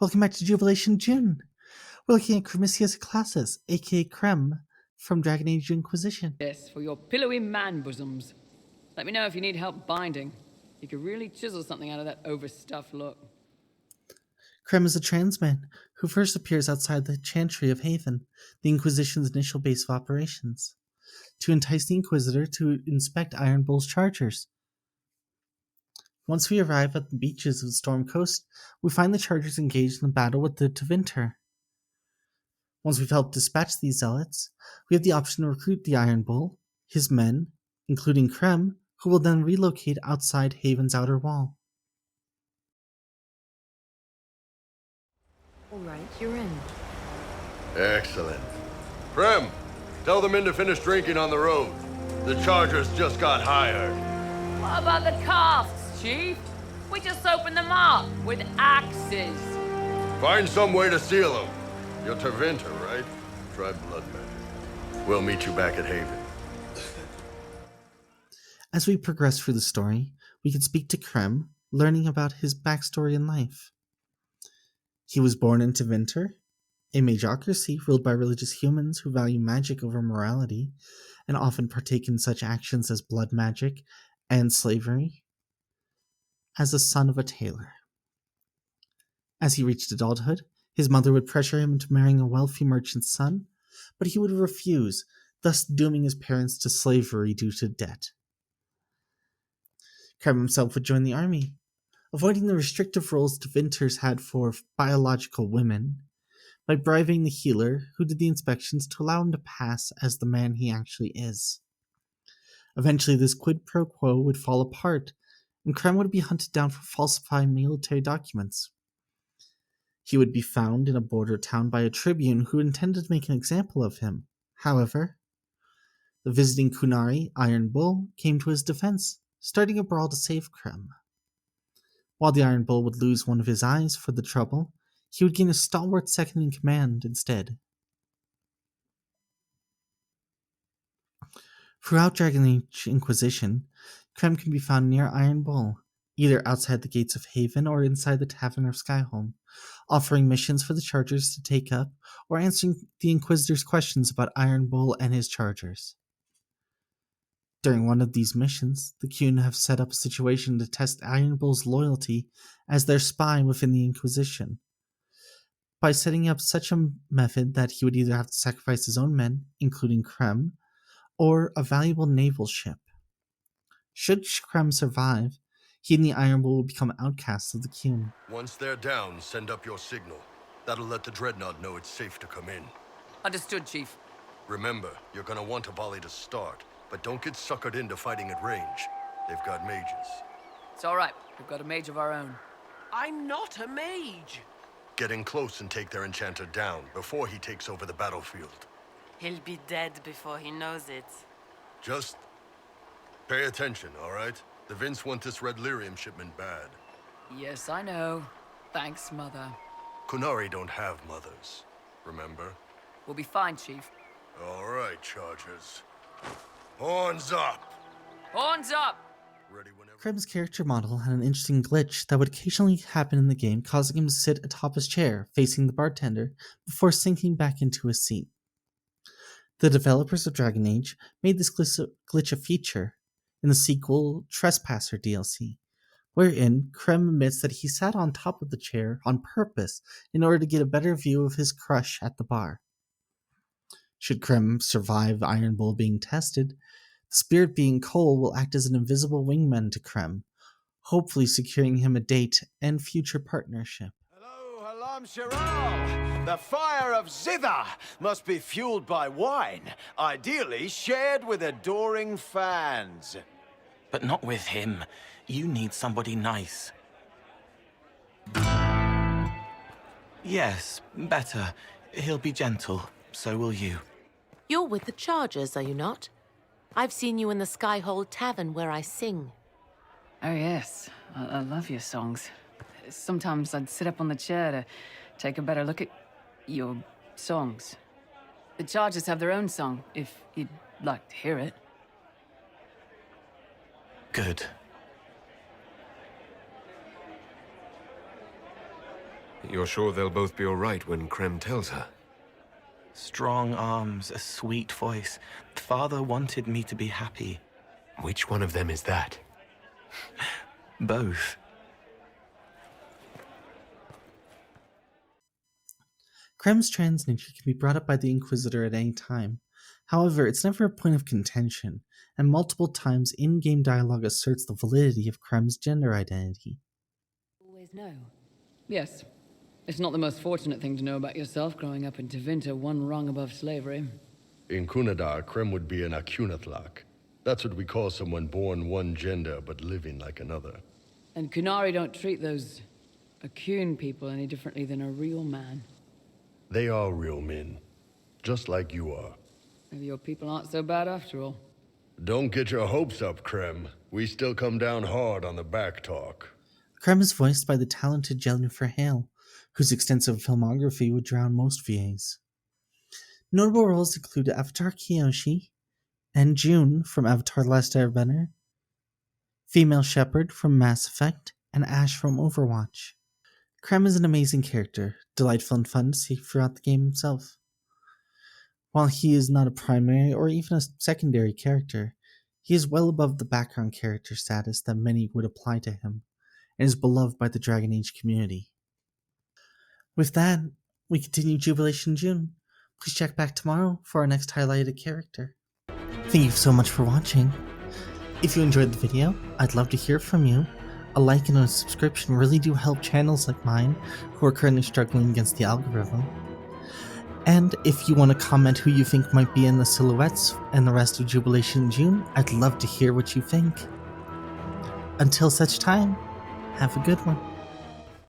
Welcome back to Jubilation June. We're looking at Cremisius Aclassi, aka Krem, from Dragon Age Inquisition. Yes, for your pillowy man bosoms. Let me know if you need help binding. You could really chisel something out of that overstuffed look. Krem is a trans man who first appears outside the Chantry of Haven, the Inquisition's initial base of operations, to entice the Inquisitor to inspect Iron Bull's chargers. Once we arrive at the beaches of the Storm Coast, we find the Chargers engaged in a battle with the tevinter. Once we've helped dispatch these zealots, we have the option to recruit the Iron Bull, his men, including Krem, who will then relocate outside Haven's outer wall. All right, you're in. Excellent. Krem, tell the men to finish drinking on the road. The Chargers just got hired. What about the casks, Chief? We just opened them up with axes. Find some way to seal them. You're tevinter, right? Try blood magic. We'll meet you back at Haven. As we progress through the story, we can speak to Krem, learning about his backstory in life. He was born in Tevinter, a magocracy ruled by religious humans who value magic over morality and often partake in such actions as blood magic and slavery, as the son of a tailor. As he reached adulthood, his mother would pressure him into marrying a wealthy merchant's son, but he would refuse, thus dooming his parents to slavery due to debt. Krem himself would join the army, avoiding the restrictive rules Tevinters had for biological women, by bribing the healer who did the inspections to allow him to pass as the man he actually is. Eventually, this quid pro quo would fall apart, and Krem would be hunted down for falsifying military documents. He would be found in a border town by a tribune who intended to make an example of him. However, the visiting Kunari, Iron Bull, came to his defense, starting a brawl to save Krem. While the Iron Bull would lose one of his eyes for the trouble, he would gain a stalwart second-in-command instead. Throughout Dragon Age Inquisition, Krem can be found near Iron Bull, either outside the gates of Haven or inside the Tavern of Skyholm, offering missions for the Chargers to take up or answering the Inquisitor's questions about Iron Bull and his Chargers. During one of these missions, the Qun have set up a situation to test Iron Bull's loyalty as their spy within the Inquisition, by setting up such a method that he would either have to sacrifice his own men, including Krem, or a valuable naval ship. Should Krem survive, he and the Iron Bull will become outcasts of the Qun. Once they're down, send up your signal. That'll let the Dreadnought know it's safe to come in. Understood, Chief. Remember, you're gonna want a volley to start, but don't get suckered into fighting at range. They've got mages. It's all right. We've got a mage of our own. I'm not a mage. Get in close and take their enchanter down before he takes over the battlefield. He'll be dead before he knows it. Just pay attention, all right? The Vince want this red lyrium shipment bad. Yes, I know. Thanks, Mother. Kunari don't have mothers, remember? We'll be fine, Chief. All right, Chargers. Horns up! Horns up! Ready whenever. Krem's character model had an interesting glitch that would occasionally happen in the game, causing him to sit atop his chair, facing the bartender, before sinking back into his seat. The developers of Dragon Age made this glitch a feature in the sequel Trespasser DLC, wherein Krem admits that he sat on top of the chair on purpose in order to get a better view of his crush at the bar. Should Krem survive Iron Bull being tested, the spirit being Cole will act as an invisible wingman to Krem, hopefully securing him a date and future partnership. Hello, Halam Shiral! The fire of Zither must be fueled by wine, ideally shared with adoring fans. But not with him. You need somebody nice. Yes, better. He'll be gentle. So will you. You're with the Chargers, are you not? I've seen you in the Skyhold Tavern where I sing. Oh, yes. I love your songs. Sometimes I'd sit up on the chair to take a better look at your songs. The Chargers have their own song, if you'd like to hear it. Good. You're sure they'll both be all right when Krem tells her? Strong arms, a sweet voice. Father wanted me to be happy. Which one of them is that? Both. Krem's trans nature can be brought up by the Inquisitor at any time. However, it's never a point of contention, and multiple times in-game dialogue asserts the validity of Krem's gender identity. Always know. Yes. It's not the most fortunate thing to know about yourself growing up in Tevinter, one rung above slavery. In Kunadar, Krem would be an Akunathlak. That's what we call someone born one gender but living like another. And Kunari don't treat those Akun people any differently than a real man. They are real men, just like you are. Maybe your people aren't so bad after all. Don't get your hopes up, Krem. We still come down hard on the back talk. Krem is voiced by the talented Jennifer Hale, whose extensive filmography would drown most VAs. Notable roles include Avatar Kyoshi and June from Avatar The Last Airbender, Female Shepard from Mass Effect, and Ash from Overwatch. Krem is an amazing character, delightful and fun to see throughout the game himself. While he is not a primary or even a secondary character, he is well above the background character status that many would apply to him, and is beloved by the Dragon Age community. With that, we continue Jubilation June. Please check back tomorrow for our next highlighted character. Thank you so much for watching. If you enjoyed the video, I'd love to hear from you. A like and a subscription really do help channels like mine, who are currently struggling against the algorithm. And if you want to comment who you think might be in the silhouettes and the rest of Jubilation June, I'd love to hear what you think. Until such time, have a good one.